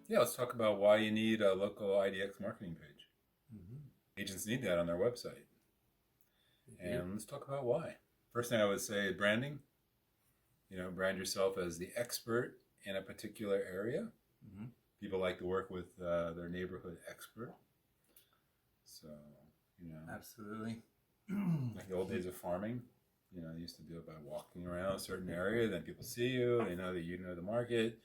Yeah, let's talk about why you need a local IDX marketing page. Mm-hmm. Agents need that on their website. And let's talk about why. First thing I would say is branding. Brand yourself as the expert in a particular area. Mm-hmm. People like to work with their neighborhood expert. So, Absolutely. like the old days of farming, they used to do it by walking around a certain area. Then people see you, they know that you know the market.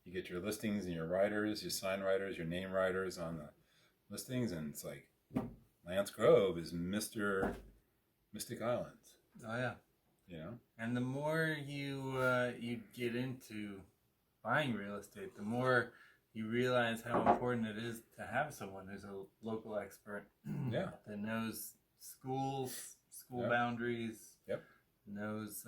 You get your listings and your writers, your sign writers, your name writers on the listings, and it's like Lance Grove is Mr. Mystic Islands. Oh yeah. You know, And the more you get into buying real estate, the more you realize how important it is to have someone who's a local expert yeah, that knows school yep, boundaries, yep. knows.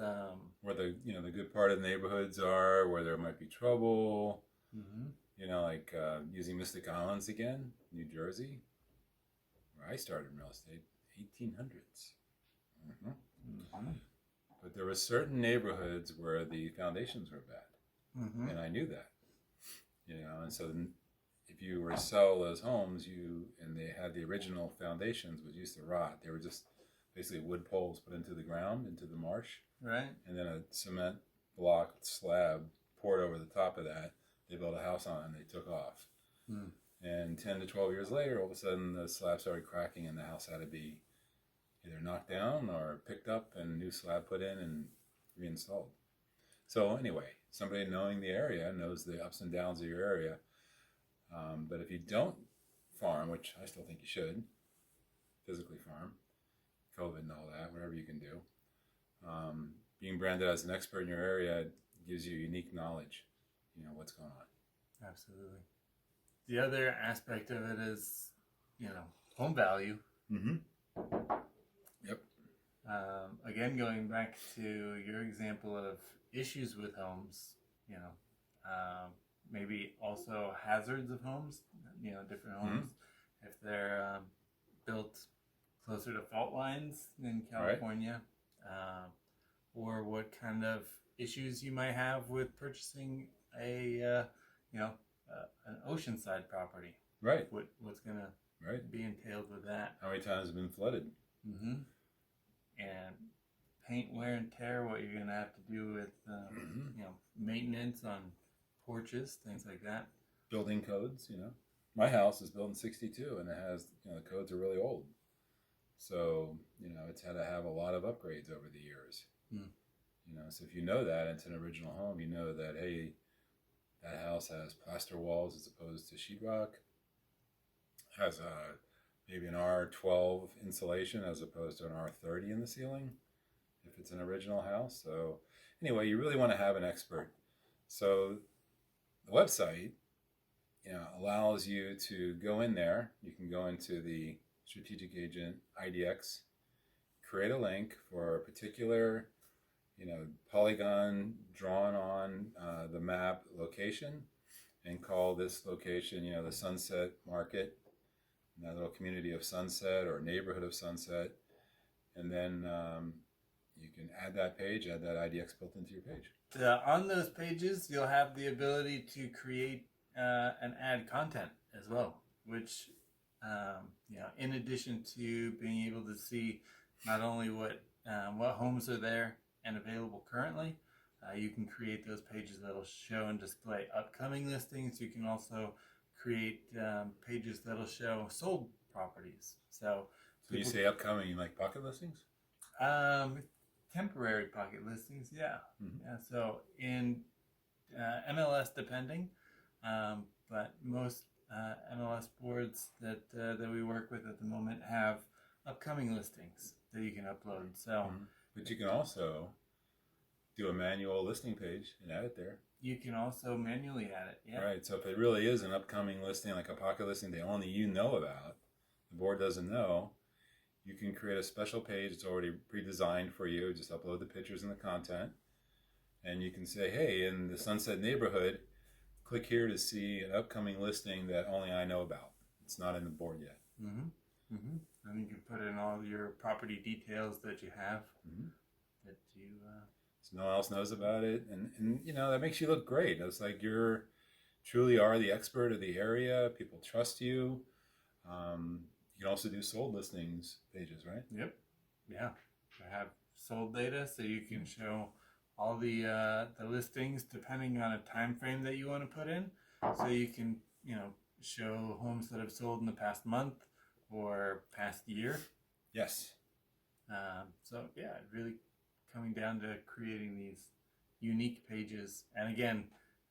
Where the good part of the neighborhoods are, where there might be trouble. Mm-hmm. Like using Mystic Islands again, New Jersey, where I started in real estate, 1800s. Mm-hmm. Mm-hmm. But there were certain neighborhoods where the foundations were bad, Mm-hmm. and I knew that. And so if you were to sell those homes, and they had the original foundations, which used to rot. They were just basically wood poles put into the ground, into the marsh, Right. and then a cement block slab poured over the top of that. They built a house on it, and they took off. Mm. And 10 to 12 years later, all of a sudden, the slab started cracking, and the house had to be either knocked down or picked up and a new slab put in and reinstalled. So anyway, somebody knowing the area knows the ups and downs of your area. But if you don't farm, which I still think you should, physically farm, COVID and all that, whatever you can do, being branded as an expert in your area gives you unique knowledge, what's going on. Absolutely. The other aspect of it is, home value. Mm-hmm. Yep. Again, going back to your example of issues with homes, maybe also hazards of homes, different homes, mm-hmm. If they're built closer to fault lines in California, right. Or what kind of issues you might have with purchasing an oceanside property. Right. What's going to right. be entailed with that. How many times have been flooded? Mm-hmm. And paint wear and tear, what you're going to have to do with, maintenance on porches, things like that. Building codes, My house is built in 62 and it has, the codes are really old. So, it's had to have a lot of upgrades over the years. Mm. So if you know that it's an original home, you know that, hey, that house has plaster walls as opposed to sheetrock, has maybe an R12 insulation as opposed to an R30 in the ceiling, if it's an original house. So anyway, you really want to have an expert. So the website, allows you to go in there. You can go into the Strategic Agent IDX, create a link for a particular, polygon drawn on the map location, and call this location, the Sunset Market, that little community of Sunset or neighborhood of Sunset, and then you can add that page, add that IDX built into your page. On those pages, you'll have the ability to create and add content as well, which, in addition to being able to see not only what homes are there and available currently, you can create those pages that'll show and display upcoming listings. You can also create pages that'll show sold properties. So you say upcoming, like pocket listings? Temporary pocket listings, yeah. Mm-hmm. Yeah. So in MLS, depending, but most MLS boards that we work with at the moment have upcoming listings that you can upload. So, mm-hmm. But you can also do a manual listing page and add it there. You can also manually add it, yeah. Right, so if it really is an upcoming listing, like a pocket listing that only you know about, the board doesn't know, you can create a special page. It's already pre-designed for you. Just upload the pictures and the content. And you can say, hey, in the Sunset neighborhood, click here to see an upcoming listing that only I know about. It's not in the board yet. Mm-hmm. Mm-hmm. And you can put in all your property details that you have. Mm-hmm. That you... So no one else knows about it. And that makes you look great. It's like you're truly are the expert of the area. People trust you. You can also do sold listings pages, right? Yep. Yeah. I have sold data, so you can show all the listings depending on a time frame that you want to put in. So you can, show homes that have sold in the past month or past year. Yes. So yeah, really coming down to creating these unique pages, and again,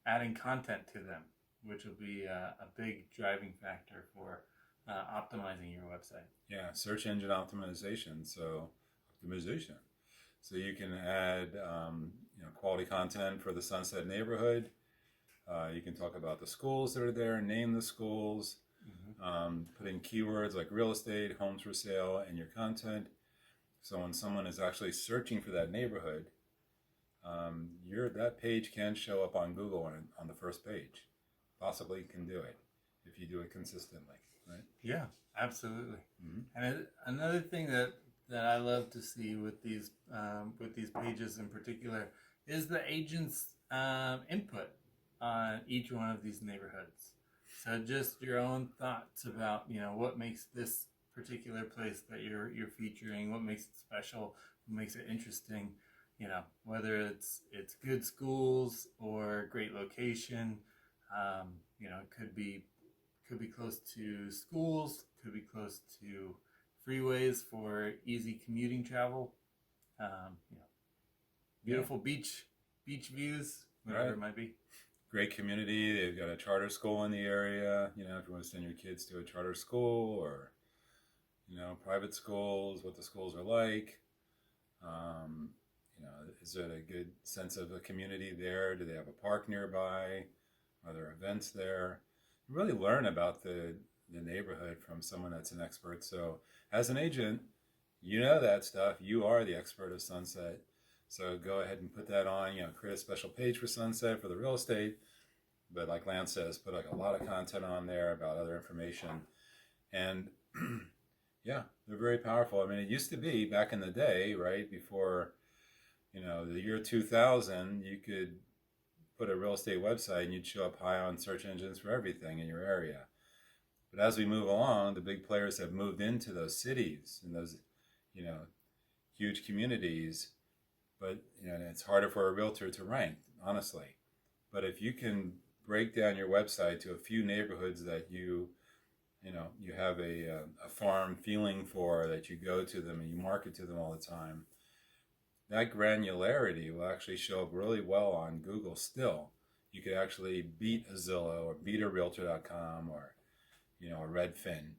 adding content to them, which will be a big driving factor for optimizing your website. Yeah, search engine optimization. So you can add quality content for the Sunset neighborhood. You can talk about the schools that are there, name the schools, put in keywords like real estate, homes for sale in your content. So when someone is actually searching for that neighborhood, that page can show up on Google on the first page. Possibly can do it if you do it consistently, right? Yeah, absolutely. And another thing that I love to see with these pages in particular is the agent's input on each one of these neighborhoods. So just your own thoughts about what makes this particular place that you're featuring, what makes it special, what makes it interesting. Whether it's good schools or great location. It could be close to schools, could be close to freeways for easy commuting travel. Beautiful beach views, whatever it might be. Great community. They've got a charter school in the area. If you want to send your kids to a charter school or private schools, what the schools are like. Is it a good sense of a community there? Do they have a park nearby? Are there events there? You really learn about the neighborhood from someone that's an expert. So as an agent, you know that stuff. You are the expert of Sunset. So go ahead and put that on, create a special page for Sunset for the real estate. But like Lance says, put like a lot of content on there about other information. And yeah, they're very powerful. I mean, it used to be back in the day, right, before, the year 2000, you could put a real estate website and you'd show up high on search engines for everything in your area. But as we move along, the big players have moved into those cities and those, huge communities. But, it's harder for a realtor to rank, honestly. But if you can break down your website to a few neighborhoods that you have a farm feeling for, that you go to them and you market to them all the time, that granularity will actually show up really well on Google still. You could actually beat a Zillow or beat a realtor.com or, a Redfin,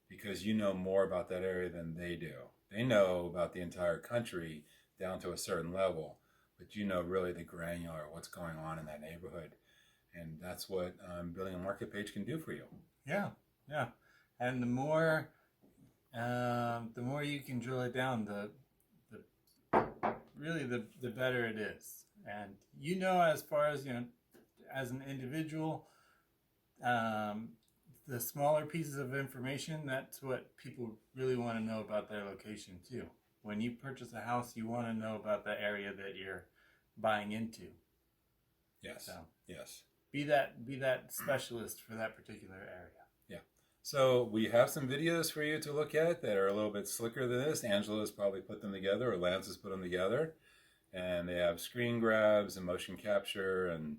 because you know more about that area than they do. They know about the entire country down to a certain level, but really the granular, what's going on in that neighborhood. And that's what building a market page can do for you. Yeah. And the more you can drill it down, the better it is. And as far as as an individual, the smaller pieces of information, that's what people really want to know about their location too. When you purchase a house, you want to know about the area that you're buying into. Yes. So yes. Be that specialist for that particular area. Yeah. So we have some videos for you to look at that are a little bit slicker than this. Angela's probably put them together, or Lance has put them together. And they have screen grabs and motion capture, and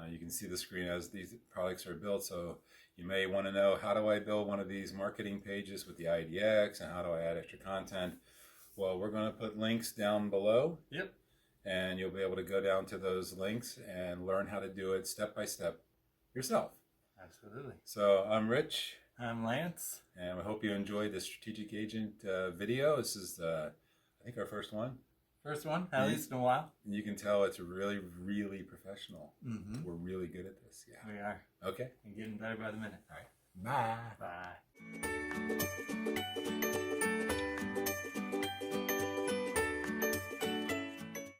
you can see the screen as these products are built. So you may want to know, how do I build one of these marketing pages with the IDX, and how do I add extra content? Well, we're going to put links down below. Yep. And you'll be able to go down to those links and learn how to do it step by step yourself. Absolutely. So I'm Rich. I'm Lance. And we hope you enjoyed the Strategic Agent video. This is, I think, our first one. First one, at least in a while. And you can tell it's really, really professional. Mm-hmm. We're really good at this. Yeah. We are. Okay. And getting better by the minute. All right. Bye. Bye.